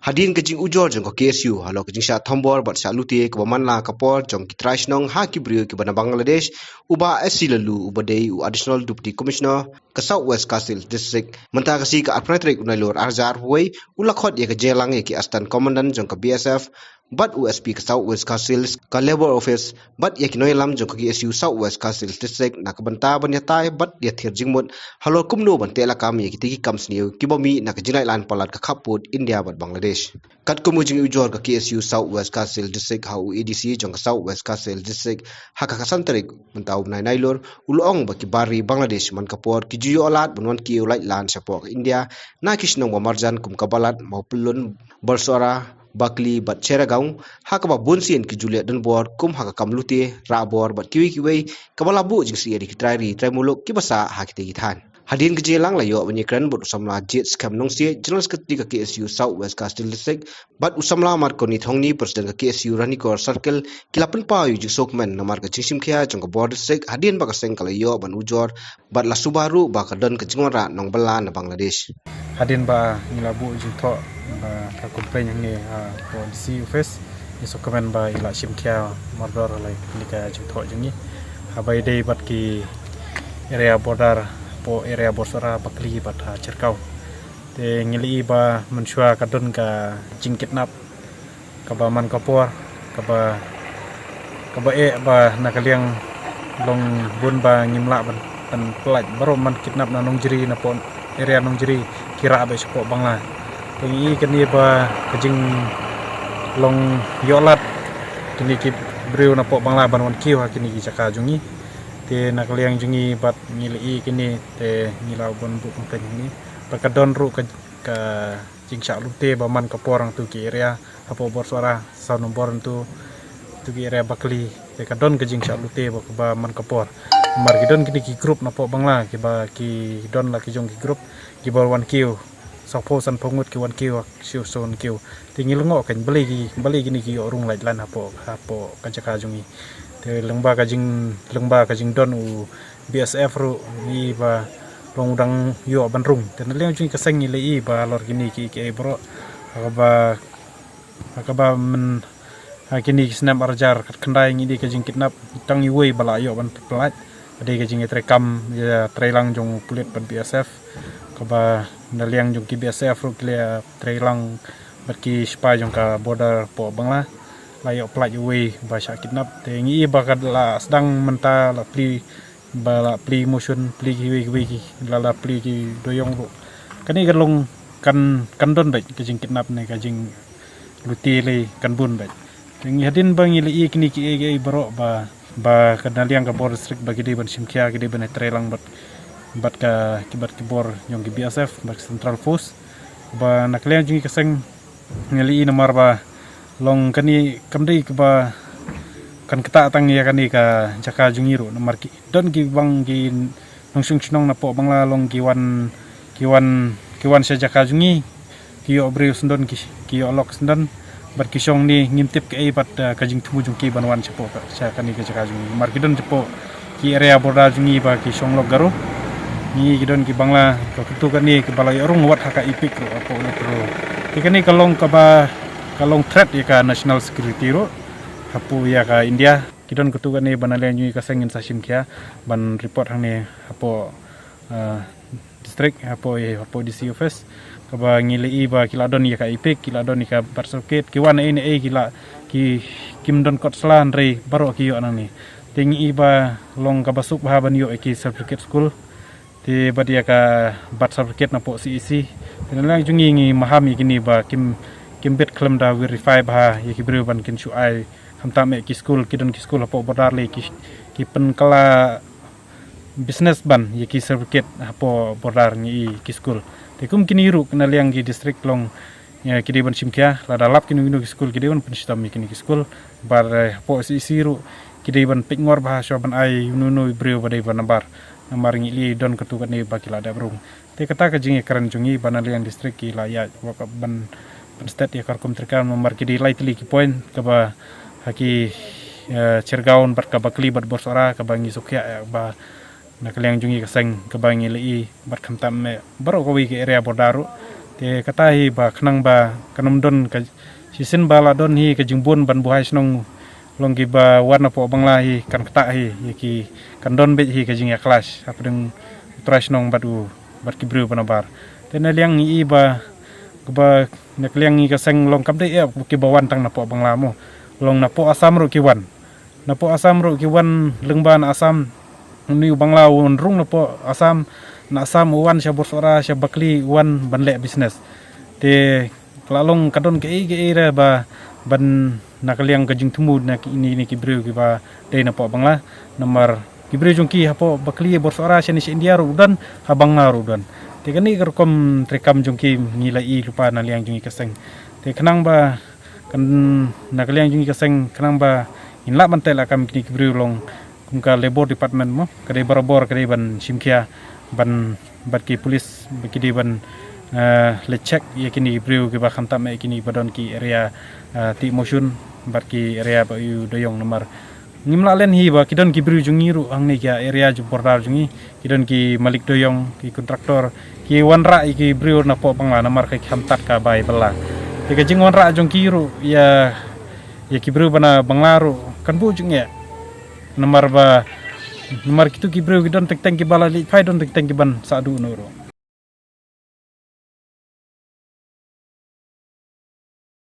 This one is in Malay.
Hadin ke jing ujor jong ko KSU halo ke jing sha thombor bat sha luti ke manla kapor jong ki traishnong ha ki brio ki bana Bangladesh uba SC lalu uba dei u additional deputy commissioner ke South West Kasil district menta kasi ke apretrik unailor arjar huai ula khot ye ke jelang ye ki astan commandant jong ke BSF but USP ke South West Kasil ke labor office but ye ki noilam jong ke KSU South West Kasil district na ke benta ban ya tai but ye thir jingmut halo kumno ban tela kam ye ki tigi kam sniu ki bomi na ke jinglaitlan palat ke khappud India bat Bangladesh kat kumujing ujor ke KSU South West Kasil district hau EDC jong ke South West Kasil district haka kasantarik mentau nai nailor ulong baki bari Bangladesh man kapor ki juyo alat bunwan ki ulait lan sapok India na kisnong marjan kum kabalat mau pelun bersora bakli bat cheragaung haka ba bunsin ki julia dan bor kum haka kamluti rabor bat kiwi kiwi kabala bu jing si edi kitrai muluk ki basa hakite githan hadin ke jelang la yo ïakren but usamla jet scam nong si general secretary ke KSU South West Kastil district but usamla mar koni thongni president ke KSU ranikor circle kilapan pa yu jisokmen namar ke chisim khia jong ke board district hadin ba ka seng kala yo ban ujor but la subaru ba ka don ke jingora nong bala na Bangladesh hadin ba nilabu jitho ba ka komplain yang ni po DC office isokamen ba ila simkhia mardor lai lika jitho jengi habai dei bat ki area border po area borsora bakli bat cerkau te ngili ba mensua kadon ka jingkitnap ka ba man kapor ka ba ba nakaliang long bun ba ngimla ban pelaj baru man kidnap na nong jiri na po area nong jiri kira ba support bangla te ngi kini ba kajing long yolat kini ki breu na po bangla ban wan kiwa kini ki jaka jungi te nakaliang jungi bat ngili kini te ngilau bon bu komplain ni pakadon ru ka jingsa lute ba man kaporang tu ki area apo borsora sa nombor tu ki area bakli te kadon ka jingsa lute ba man kapor mar gidon kini ki group na po bangla ki ba ki don la ki jong ki group ki bor wan kiu sapo san pongut ki wan kiu siu son kiu tingil ngo kan beli gini ki orung laitlan apo kajaka jungi te lengba kajing don u BSF ru ni ba long dang yo banrung te naleng jungi kaseng ile i ba lor gini ki bro akaba men kini snap arjar kendai ngi di kajing kidnap tang yuwe bala yo ban pelat ade kajing trekam ya trailang jong pulit ban BSF kaba naleng jong ki BSF ru klia trailang berki spa jong ka border po bangla layo pelat yuwe ba sya kidnap te ngi ba kadla sedang menta la pli motion pli kiwi la pli ki doyong ru kani galong kan don baik kajing kidnap ne kajing luti le kan bun baik ngi hadin bang ili kini ki baro ba kadaliang ka bor district bagi di ban simkia ki di ban trelang bat ka kibat ki bor nyong ki BSF ba central force ba nakliang jungi kaseng ngili nomor ba long kani kamdei ke ba kan kita tang ya kani ka jaka jungiru nomor ki don ki bang ki nongsung chnong na po bangla long ki wan sa jaka jungi ki yo breu sendon ki yo lok sendon bar ki song ni ngintip ke pat ka jing tumu jung ki banwan cepo ka sa kani ka jaka jungi mar ki don cepo ki area border jungi ba ki song lok garu ni ki don ki bangla ka kutu kani ke balai orung wat haka ipik ro apo lo ki kani kalong ka ba kalong threat ya ka national security ro hapu ya ka India kidon ketuga ni banalian nyui ka sengin sasim kya ban report hang ni hapo district hapo DC office ka ba ngili ba kiladon ya ka ipik kiladon ka barsoket kiwan ini kila ki kimdon kot slan rei baro ki yo nang ni tingi ba long ka basuk ba ban yo ki certificate school ti badia ka bat certificate na po CEC banalian jungi ngi mahami kini ba kimbet klem da verify bah ye ki breu ban kin chu ai hamta me ki school kidon ki school apo bodar le ki pen kala business ban ye ki certificate apo bodar ngi ki school te kum kini ru kana liang ki district long ya ki ban simkia la dalap kini ki school ki ban penstam ki school bar apo si ru ki ban pingor bah so ban ai nunu breu badai ban nambar ngi li don ketu kan ni bakila da brung te kata ka jingi kran jungi ban liang district ki la ya ban state ya karkom terkan memarkidi lightly ki point kaba haki cergaun bat kaba kli bat borsora kaba ngi sukya ba nakaliang jungi kaseng kaba ngi lei bat khamtam me baro ko wi ki area bordaru te katahi ba khnang ba kanum don ka sisin bala don hi ka jingbun ban buhai snong longgi ba warna po bangla hi kan kata hi ki kan don be hi ka jing ya clash apdeng trash nong batu bat kibru banabar te na liang i ba nak liang i ka seng long kam de ya ki bawan tang na po bangla mo long na po asam ro ki wan na po asam ro ki wan lengban asam ni bangla won rung na po asam na asam wan sya borsora sya bakli wan ban le business te lalong kadon ke ira ba ban nakaliang kajing temu nak ini kibru ki ba de na po bangla nomor kibru jongki hapo bakli borsora sya ni India ru dan habang na ru dan te kani kerkom trekam jongki ngilai lupa na liang jongi kaseng te kenang ba kan nakaliang jongi kaseng kenang ba inla bantel akam kini kibru long kumka labor department mo kadai barabor kadai ban simkia ban batki polis bakidi ban lecek yakini kibru ki ba khantam yakini badon ki area ti motion batki area ba yu doyong nomor ngimla len hi ba kidon kibru jungi ru ang ne kya area ju bordar jungi kidon ki malik doyong ki kontraktor ki wanra ki bru na po bangla nomor kai khamtat ka bai bala te ka jing wanra jong ki ru ya kibru bana bangla ru kan bu jung ya nomor kitu kibru kidon tek ki bala li phai don tek ki ban sa du no ro